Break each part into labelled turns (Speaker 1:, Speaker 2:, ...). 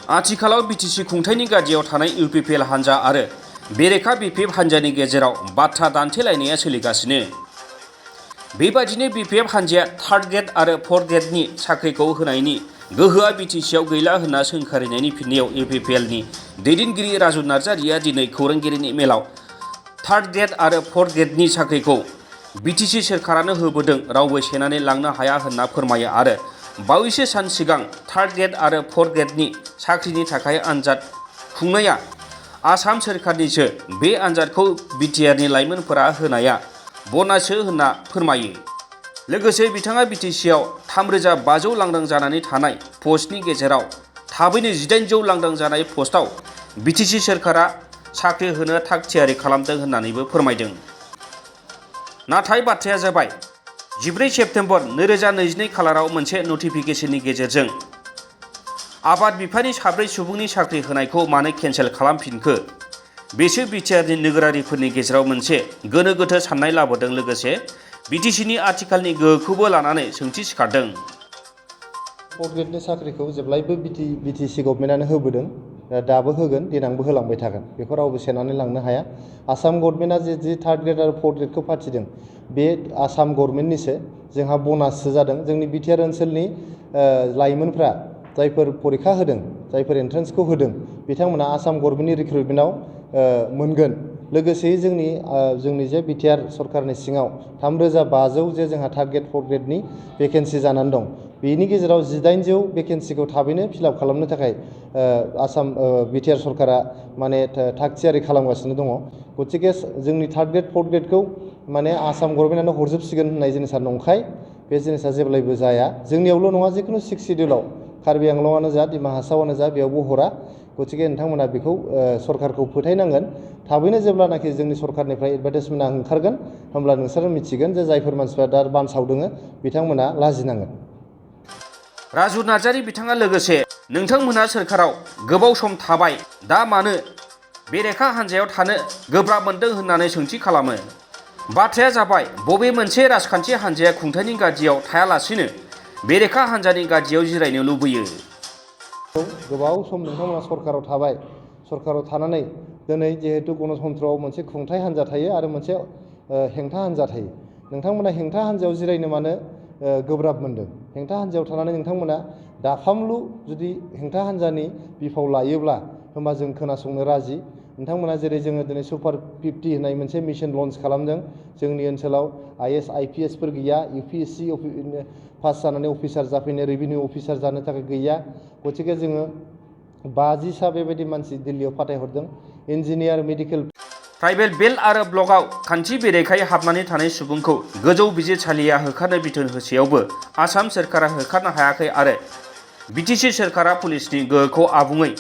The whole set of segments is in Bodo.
Speaker 1: आथिखालाव बिटिसि खुंथायनि गादियाव थानाय इउपिपिएल हान्जा आरो बेरेखा बिपिएफ हान्जानि गेजेराव बाथ्रा दान्थेलायनाया सोलिगासिनो। बेबादिनो बिपिएफ हान्जाया थार्ड ग्रेड आरो फर्थ ग्रेडनि साख्रिखौ होनायनि गोहोआ बिटिसिआव गैला होनना सोंखारिनायनि फिननायाव इउपिपिएलनि दैदेनगिरि राजु नार्जारिया दिनै खौरांगिरिनि मेलाव थार्ड ग्रेड आरो फर्थ ग्रेडनि साख्रिखौ बिटिसि सोरखारानो होबोदों, रावबो सेनानै लांनो हाया होनना फोरमायो आरो बावैसो सान सिगां थार्ड ग्रेड आरो फर्थ ग्रेडनि साख्रिनि थाखाय आन्जाद खुंनाया आसाम सोरखारनिसो, बे आन्जादखौ बिटिआरनि लाइमोनफोरा होनाया बनासो होनना फोरमायो। लोगोसे बिथाङा बिटिसिआव 3500 लांदां जानानै थानाय पस्टनि गेजेराव थाबैनो 1800 लांदां जानाय पस्टआव बिटिसि सोरखारा साख्रि होनो थाग थियारि खालामदों होननानैबो फोरमायदों। नाथाय बाथ्राया जाबाय 14 सेप्तेम्बर 2022 खालाराव मोनसे नटिफिकेशननि गेजेरजों आबाद बिफाननि 4 सुबुंनि साख्रि होनायखौ मानो केन्सेल खालामफिनखो? बेसो बिटिआरनि नोगोरारिफोरनि गेजेराव मोनसे गोनो गोथो साननाय लाबोदों। लोगोसे बिटिसिनि आथिखालनि गोहोखौबो लानानै सोंथि सिखारदों।
Speaker 2: फर्थ ग्रेडनि साख्रिखौ जेब्लायबो बिटिसि गभर्नमेन्टआनो होबोदों, दाबो होगोन, देनांबो होलांबाय थागोन। बेखौ रावबो सेनानै लांनो हाया। आसाम गभर्नमेन्टआ जे थार्ड ग्रेड आरो फर्थ ग्रेडखौ फाथिदों, बे आसाम गभर्नमेन्टनिसो। जोंहा बनाससो जादों। जोंनि बिटिआर ओनसोलनि लाइमोनफ्रा जायफोर परीक्षा होदों, जायफोर एन्ट्रेन्सखौ होदों, बिथांमोना आसाम गभर्नमेन्टनि रिक्रुटमेन्टआव मोनगोन। लोगोसेयै जोंनि जे बिटिआर सरकारनि सिङाव 3500 जे जोंहा थार्ड ग्रेड फर्थ ग्रेडनि भेकेन्सि जानानै दं, बेनि गेजेराव 1800 भेकेन्सिखौ थाबैनो फिलआप खालामनो थाखाय आसाम बिटिआर सरकारा माने थाग थियारि खालामगासिनो दङ। गतिके जोंनि थार्ड ग्रेड फर्थ ग्रेडखौ माने आसाम गभर्नमेन्टआनो हरजोबसिगोन होननाय जिनिसा नंखाय। बे जिनिसा जेब्लायबो जाया। जोंनियावल' नङा, जिखुनु 6 सिडिउलाव कार्बि आंलंआनो जा, डिमा हासावआनो जा, बेयावबो हरा। गतिके नोंथांमोना बेखौ सरकारखौ फोथायनांगोन। थाबैनो जेब्लानाखि जोंनि सरकारनिफ्राय एडभार्टाइजमेन्टआ ओंखारगोन, होमब्ला नोंसोरो मिथिगोन जे जायफोर मानसिफ्रा दा बानसावदों बिथांमोना लाजिनांगोन।
Speaker 1: राजु नार्जारि बिथाङा लोगोसे नोंथांमोनहा सोरखाराव गोबाव सम थाबाय, दा मानो बेरेखा हान्जायाव थानो गोब्राब मोनदों होननानै सोंथि खालामो। बाथ्राया जाबाय, बबे मोनसे राजखान्थि हान्जाया खुंथायनि गादियाव थायालासिनो बेरेखा हान्जानि गादियाव जिरायनो लुबैयो?
Speaker 2: गोबाव सम नोंथांमोना सरकाराव थाबाय। सरकाराव थानानै दिनै जिहेतु गणतन्त्रआव मोनसे खुंथाय हान्जा थायो आरो मोनसे हेंथा हान्जा थायो। नोंथांमोना हेंथा हान्जायाव जिरायनो मानो गोब्राब मोनदों? हेंथा हान्जायाव थानानै नोंथांमोना दाफामलु जुदि हेंथा हान्जानि बिफाव लायोब्ला, होमबा जों खोनासंनो राजि। नोंथांमोना जेरै जोङो दिनै सुपार 50 होननाय मोनसे मिशन लन्च खालामदों। जोंनि ओनसोलाव आइएस आइपिएसफोर गैया, इउपिएससि पास जानानै अफिसार जाफैनो, रेभिनिउ अफिसार जानो थाखाय गैया। गतिके जोङो 50सा बेबायदि मानसि दिल्लीयाव फाथायहरदों। Engineer, medical.
Speaker 1: ट्राइबेल बेल्ट आरो ब्लकआव खान्थि बेरेखायै हाबनानै थानाय सुबुंखौ गोजौ बिजिरसालिया होखारनो बिथोन होसेयावबो आसाम सोरखारा होखारनो हायाखै आरो बिटिसि सोरखारा पुलिसनि गोहोखौ आबुङै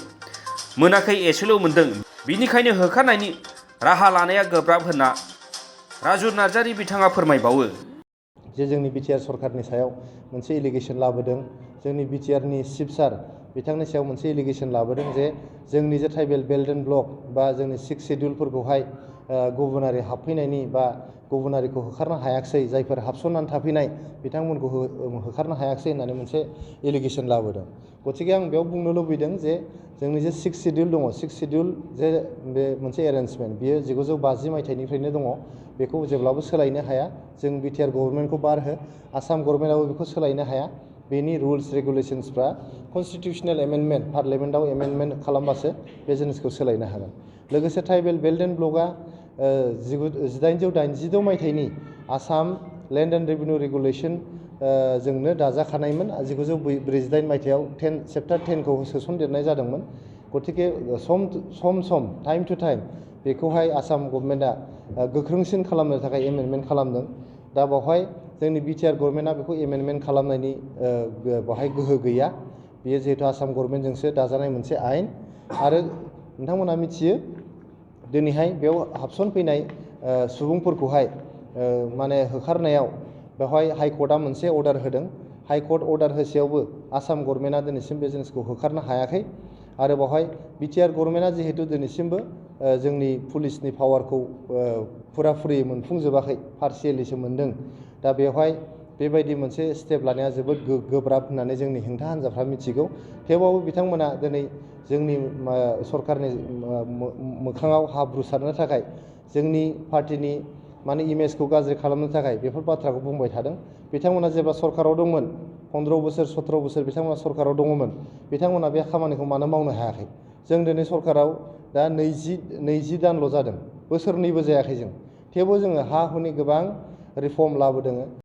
Speaker 1: मोनाखै, एसेल' मोनदों। बिनिखायनो होखारनायनि राहा लानाया गोब्राब होनना राजु नार्जारि बिथाङा फोरमायबावो।
Speaker 2: जे जोंनि बिटिआर सरकारनि सायाव मोनसे एलिगेसन लाबोदों। जोंनि बिटिआरनि चिफ सार बिथांनि सायाव मोनसे एलिगेसन लाबोदों जे जोंनि जे ट्राइबेल बेल्ट एन्ड ब्लक बा जोंनि 6 सिडिउलफोरखौहाय गुबुनारि हाबफैनायनि बा गुबुनारिखौ होखारनो हायाखिसै, जायफोर हाबसननानै थाफैनाय बिथांमोनखौ होखारनो हायाखिसै होननानै मोनसे एलिगेसन लाबोदों। गतिके आं बेयाव बुंनो लुबैदों जे जोंनि जे 6 सिडिउल दङ, 6 सिडिउल जे बे मोनसे एरेन्जमेन्ट, बियो 1950 मायथाइनिफ्रायनो दङ। बेखौ जेब्लाबो सोलायनो हाया। जों बिटिआर गभर्नमेन्टखौ बारहो, आसाम गभर्नमेन्टआबो बेखौ सोलायनो हाया। बेनि रुल्स रेगुलेसन्सफ्रा कनस्टिटिउसनेल एमेन्डमेन्ट, पार्लियामेन्टआव एमेन्डमेन्ट खालामबासो बे जिनिसखौ सोलायनो हागोन। लोगोसे ट्राइबेल बेल्ट एन्ड ब्लकआ 1882 मायथाइनि Assam land and revenue regulation जोंनो दाजाखानायमोन। 1948 मायथाइयाव चेप्टार 10खौ सोसनदेरनाय जादोंमोन। गतिके सम टाइम टु टाइम बेखौहाय आसाम गभर्नमेन्टआ गोख्रोंसिन खालामनो थाखाय एमेन्डमेन्ट खालामदों। दा बेवहाय जोंनि बिटिआर गभर्नमेन्टआ बेखौ एमेन्डमेन्ट खालामनायनि बेवहाय गोहो गैया। बेयो जिहेतु आसाम गभर्नमेन्टजोंसो दाजानाय मोनसे आयेन। आरो नोंथांमोना मिथियो, दिनैहाय बेयाव हाबसनफैनाय सुबुंफोरखौहाय माने होखारनायाव बेवहाय हाइकर्टआ मोनसे अर्डार होदों। हाइकर्ट अर्डार होसेयावबो आसाम गभर्नमेन्टआ दिनैसिम बे जिनिसखौ होखारनो हायाखै। आरो बेवहाय बिटिआर गभर्नमेन्टआ जिहेतु दिनैसिमबो जोंनि पुलिसनि पावारखौ फुराफुरि मोनफुंजोबाखै, पार्सियेलिसो मोनदों। दा बेवहाय बेबायदि मोनसे स्टेप लानाया जोबोद गोब्राब होननानै जोंनि हेंथा हान्जाफ्रा मिथिगौ। थेवबाबो बिथांमोना दिनै जोंनि सरकारनि मोखाङाव हाब्रु सारनो थाखाय जोंनि पार्टिनि इमेजखौ गाज्रि खालामनो थाखाय बेफोर बाथ्राखौ बुंबाय थादों। बिथांमोना जेब्ला सरकाराव दंमोन 15 बोसोर 17 बोसोर बिथांमोना सरकाराव दङमोन, बिथांमोना बे खामानिखौ मानो मावनो हायाखै? जों दिनै सरकाराव दा 20 दानल' जादों, बोसोरनैबो जायाखै जों, थेवबो जोङो हा हुनि गोबां रिफर्म लाबोदों।